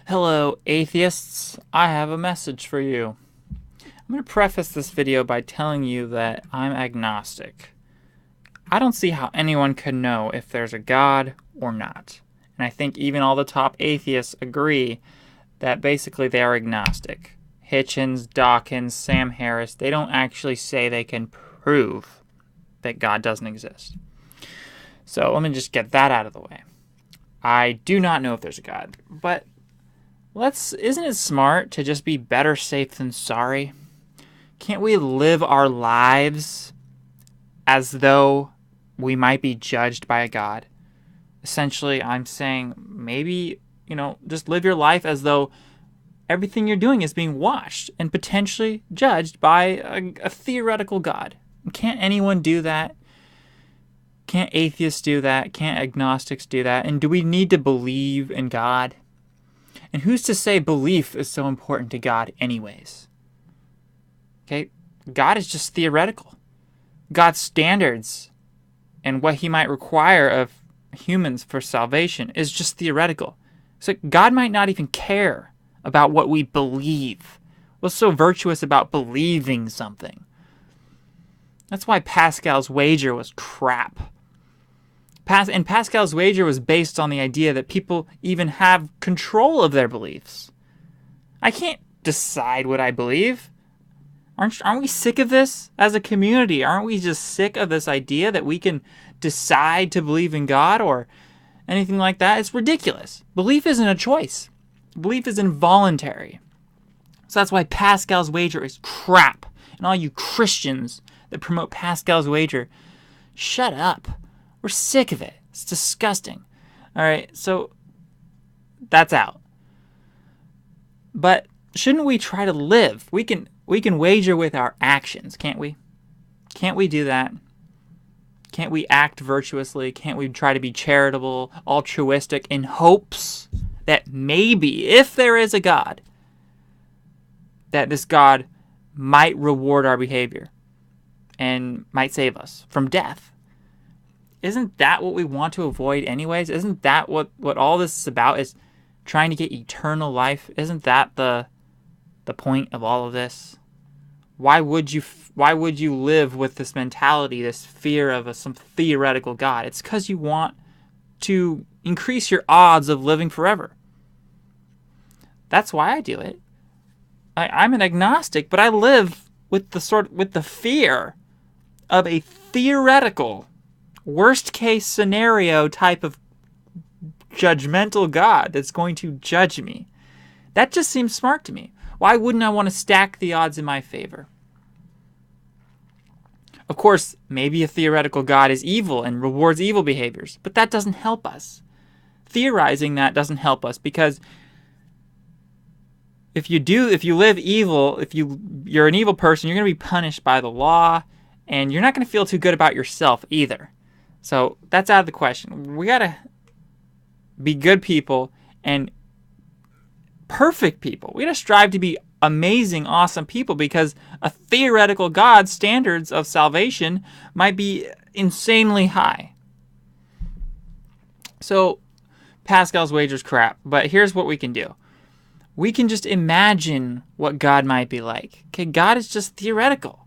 Hello, atheists. I have a message for you. I'm going to preface this video by telling you that I'm agnostic. I don't see how anyone could know if there's a God or not. And I think even all the top atheists agree that basically they are agnostic. Hitchens, Dawkins, Sam Harris, they don't actually say they can prove that God doesn't exist. So let me just get that out of the way. I do not know if there's a God, but isn't it smart to just be better safe than sorry? Can't we live our lives as though we might be judged by a God? Essentially, I'm saying maybe, just live your life as though everything you're doing is being watched and potentially judged by a theoretical God. Can't anyone do that? Can't atheists do that? Can't agnostics do that? And do we need to believe in God? And who's to say belief is so important to God anyways? Okay, God is just theoretical. God's standards and what he might require of humans for salvation is just theoretical. So God might not even care about what we believe. What's so virtuous about believing something? That's why Pascal's wager was crap. And Pascal's wager was based on the idea that people even have control of their beliefs. I can't decide what I believe. Aren't we sick of this as a community? Aren't we just sick of this idea that we can decide to believe in God or anything like that? It's ridiculous. Belief isn't a choice. Belief is involuntary. So that's why Pascal's wager is crap. And all you Christians that promote Pascal's wager, shut up. We're sick of it. It's disgusting. All right, so that's out. But shouldn't we try to live? We can wager with our actions, can't we? Can't we do that? Can't we act virtuously? Can't we try to be charitable, altruistic in hopes that maybe, if there is a God, that this God might reward our behavior and might save us from death? Isn't that what we want to avoid anyways? Isn't that what all this is about, is trying to get eternal life? Isn't that the point of all of this? Why would you live with this mentality, this fear of some theoretical God? It's because you want to increase your odds of living forever. That's why I do it. I'm an agnostic, but I live with the fear of a theoretical worst case scenario type of judgmental God that's going to judge me. That just seems smart to me. Why wouldn't I want to stack the odds in my favor? Of course, maybe a theoretical God is evil and rewards evil behaviors, but that doesn't help us. Theorizing that doesn't help us, because if you live evil, if you're an evil person, you're going to be punished by the law, and you're not going to feel too good about yourself either. So that's out of the question. We got to be good people and perfect people. We got to strive to be amazing, awesome people, because a theoretical God's standards of salvation might be insanely high. So Pascal's wager's crap, but here's what we can do. We can just imagine what God might be like. Okay, God is just theoretical.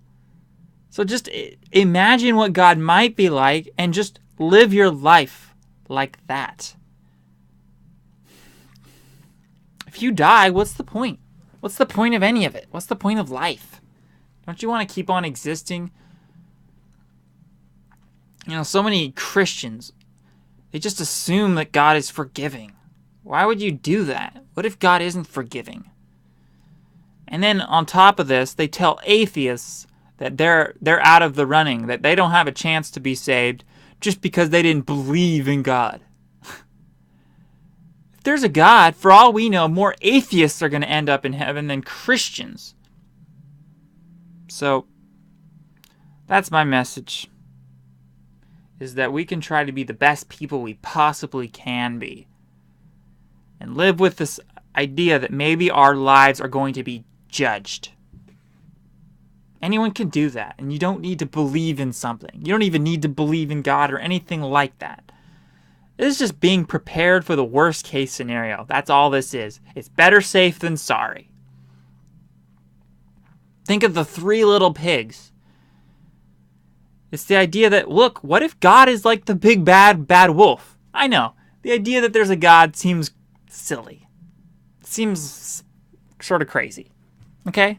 So just imagine what God might be like and just live your life like that. If you die, what's the point? What's the point of any of it? What's the point of life? Don't you want to keep on existing? So many Christians, they just assume that God is forgiving. Why would you do that? What if God isn't forgiving? And then on top of this, they tell atheists that they're out of the running, that they don't have a chance to be saved just because they didn't believe in God. If there's a God, for all we know, more atheists are going to end up in heaven than Christians. So that's my message, is that we can try to be the best people we possibly can be and live with this idea that maybe our lives are going to be judged. Anyone can do that, and you don't need to believe in something. You don't even need to believe in God or anything like that. This is just being prepared for the worst case scenario. That's all this is. It's better safe than sorry. Think of the 3 little pigs. It's the idea that, look, what if God is like the big bad wolf? I know. The idea that there's a God seems silly. It seems sort of crazy. Okay?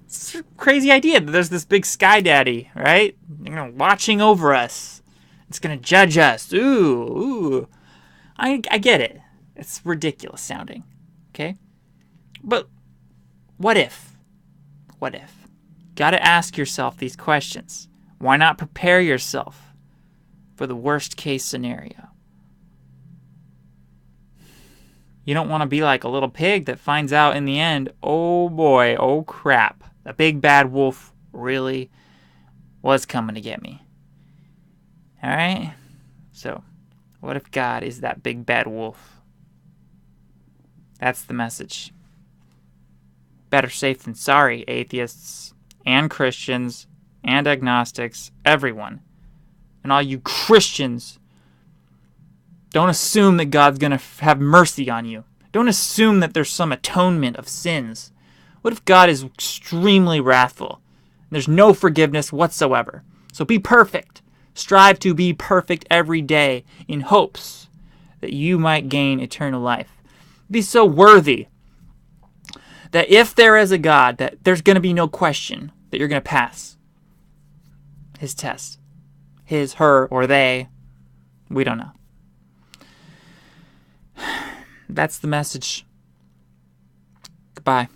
It's a crazy idea that there's this big sky daddy, right? Watching over us. It's going to judge us. Ooh. I get it. It's ridiculous sounding. Okay? But what if? What if? Gotta ask yourself these questions. Why not prepare yourself for the worst case scenario? You don't want to be like a little pig that finds out in the end, oh boy, oh crap, the big bad wolf really was coming to get me. All right? So, what if God is that big bad wolf? That's the message. Better safe than sorry, atheists and Christians and agnostics, everyone. And all you Christians, don't assume that God's going to have mercy on you. Don't assume that there's some atonement of sins. What if God is extremely wrathful? There's no forgiveness whatsoever. So be perfect. Strive to be perfect every day in hopes that you might gain eternal life. Be so worthy that if there is a God, that there's going to be no question that you're going to pass his test. His, her, or they. We don't know. That's the message. Goodbye.